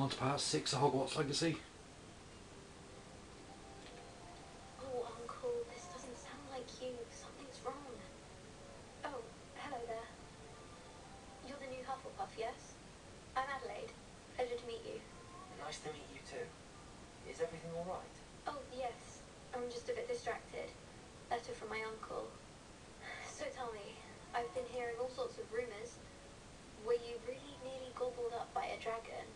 on to part 6 of Hogwarts Legacy. Oh, Uncle, this doesn't sound like you. Something's wrong. Oh, hello there. You're the new Hufflepuff, yes? I'm Adelaide. Pleasure to meet you. Nice to meet you too. Is everything alright? Oh, yes. I'm just a bit distracted. Letter from my uncle. So tell me, I've been hearing all sorts of rumours. Were you really nearly gobbled up by a dragon?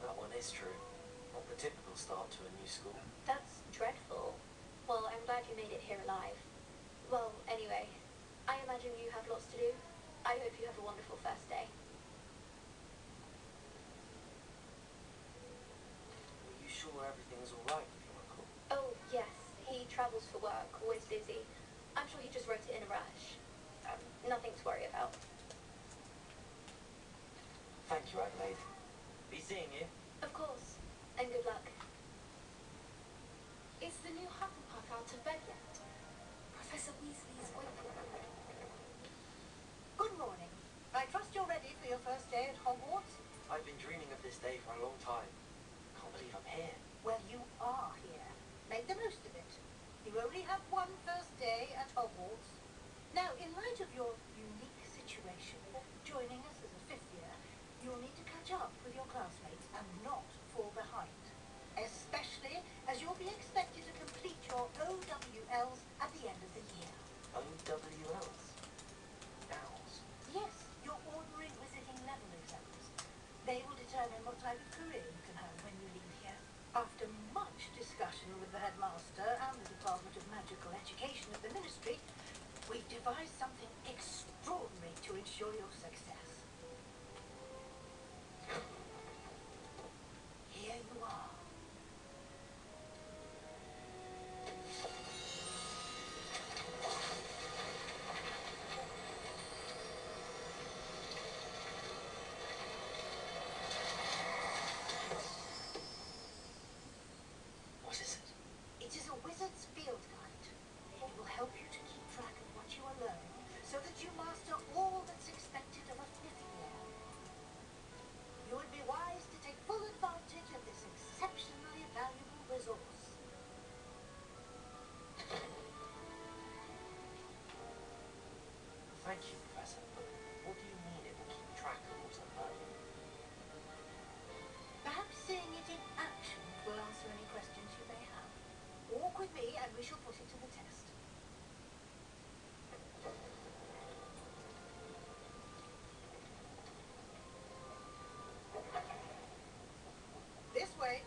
That one is true. Not the typical start to a new school. That's dreadful. Well, I'm glad you made it here alive. Well, anyway, I imagine you have lots to do. I hope you have a wonderful first day. Are you sure everything's alright with your uncle? Oh, yes. He travels for work, always busy. I'm sure he just wrote it in a rush. Nothing to worry about. Thank you, Adelaide. Be seeing you. Of course. And good luck. Is the new Hufflepuff out of bed yet? Professor Weasley's waiting. Good morning. I trust you're ready for your first day at Hogwarts? I've been dreaming of this day for a long time. Can't believe I'm here. Well, you are here. Make the most of it. You only have one first day at Hogwarts. Now, in light of your unique situation, joining us as a fifth year, you'll need to catch up with your classmates and not fall behind. Especially as you'll be expected to complete your OWLs at the end of the year. OWLs? Owls? Yes, your ordinary visiting level exams. They will determine what type of career you can have when you leave here. After much discussion with the headmaster and the Department of Magical Education at the Ministry, we've devised something extraordinary to ensure your success. Here you are. What is it? It is a wizard's field guide. It will help you to keep track of what you are learning so that you master all that's expected of a fifth year. You would be wise to take full advantage of this exceptionally valuable resource. Thank you, Professor, but what do you mean it will keep track of what I'm learning? Perhaps seeing it in action will answer any questions you may have. Walk with me and we shall put it to the test. This way.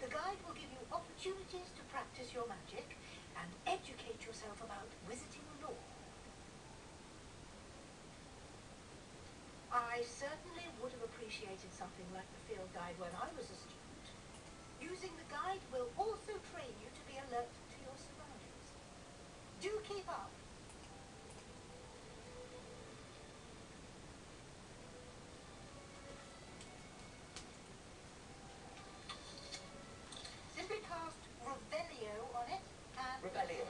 The guide will give you opportunities to practice your magic and educate yourself about wizarding lore. I certainly would have appreciated something like the field guide when I was a student. Using the guide will also train you to be alert to your surroundings. Do keep up. Simply cast Revelio on it and... Rebellion.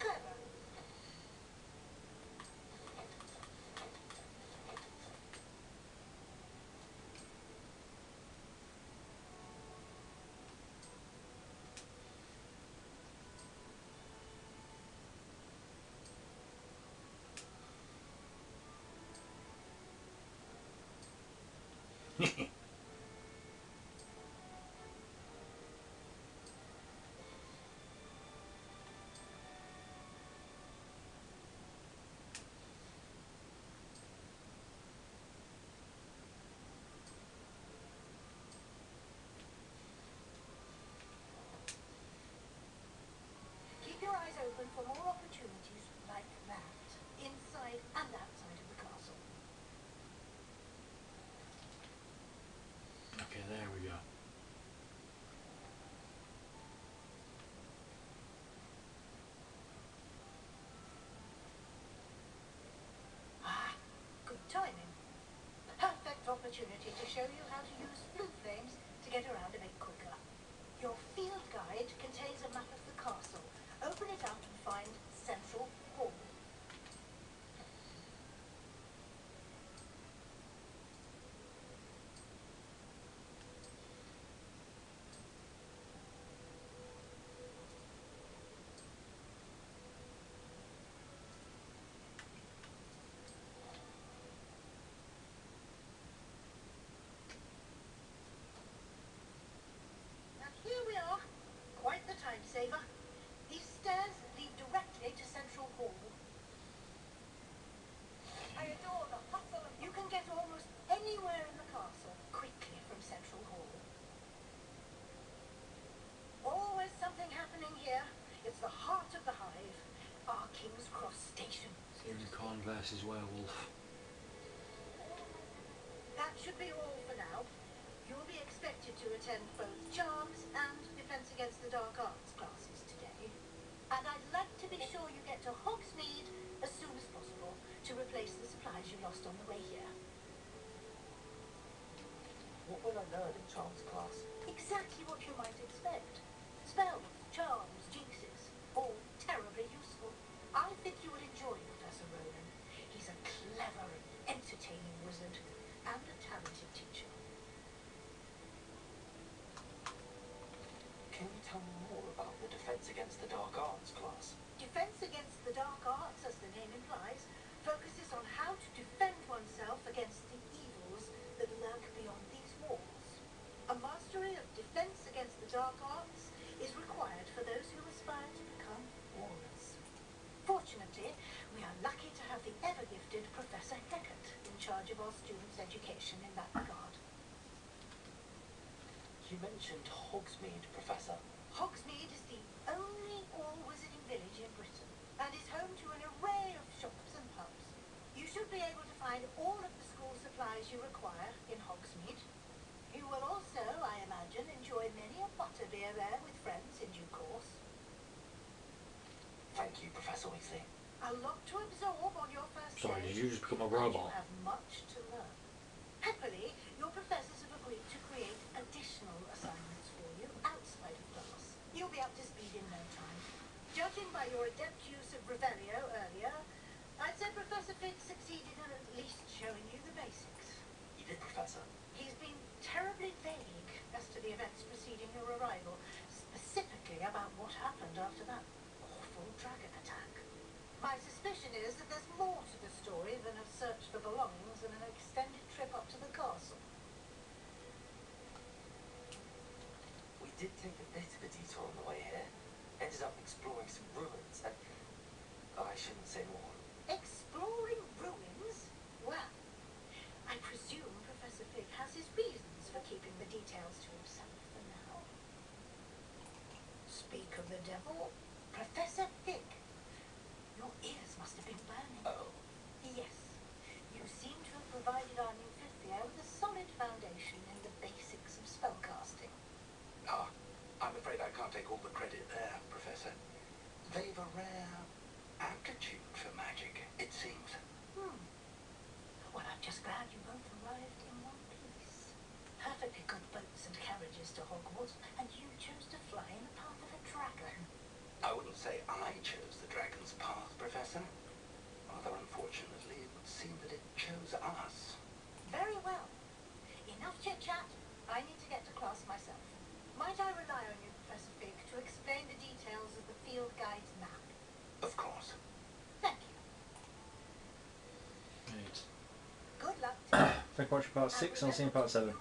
Clever. Keep your eyes open for more opportunities like that, inside and outside of the castle. versus werewolf. That should be all for now. You'll be expected to attend both Charms and Defense Against the Dark Arts classes today. And I'd like to be sure you get to Hogsmeade as soon as possible to replace the supplies you lost on the way here. What will I learn in Charles' class? Exactly what you might expect. Spells, charms, jinxes, all terribly useful. I think you will enjoy Professor Rowan. He's a clever and entertaining wizard and a talented teacher. Can you tell me more about the Defense Against the Dark Arts class? Defense Against the Dark Arts, as the name implies, focuses on how to defend oneself against the evils that lurk beyond these walls. A mastery of Defense Against the Dark Arts is required for those who aspire to become warriors. Fortunately, we are lucky to have the ever-gifted Professor Heckert in charge of our students' education in that regard. You mentioned Hogsmeade, Professor. Hogsmeade is the only all-wizarding village in Britain and is home to an array of shops and pubs. You should be able to find all of the school supplies you require in Hogsmeade. You will also, I imagine, enjoy many a butterbeer there with friends in due course. Thank you, Professor Weasley. A lot to absorb on your first Sorry, day. did you just become a and robot? You have much to learn. Happily, your professors have agreed to create additional assignments for you outside of class. You'll be up to speed in no time. Judging by your adept use of Revelio earlier, I'd say Professor Fig succeeded in at least showing you the basics. You did, Professor. He's been terribly vague as to the events preceding your arrival, specifically about what happened after that awful dragon attack. My suspicion is that there's more to the story than a search for belongings and an extended trip up to the castle. We did take a bit of a detour on the way here. Ended up exploring some ruins and... I shouldn't say more. Exploring ruins? Well, I presume Professor Fig has his reasons for keeping the details to himself for now. Speak of the devil, Professor Fig. Your ears must have been burning. Oh. Yes. You seem to have provided our new fifth year with a solid foundation in the basics of spellcasting. Ah, I'm afraid I can't take all the credit there, Professor. They've a rare aptitude for magic, it seems. Well, I'm just glad you both arrived in one piece. Perfectly good boats and carriages to Hogwarts, and you chose to fly in the path of a dragon. I wouldn't say I chose the dragon's path, Professor. Rather unfortunately, it would seem that it chose us. Very well. Enough chit-chat. I need to get to class myself. Might I rely on you, Professor Fig, to explain the details of the field guide's map? Of course. Thank you. Right. Good luck to you. Thank you for watching part 6, and I'll see you in part 7.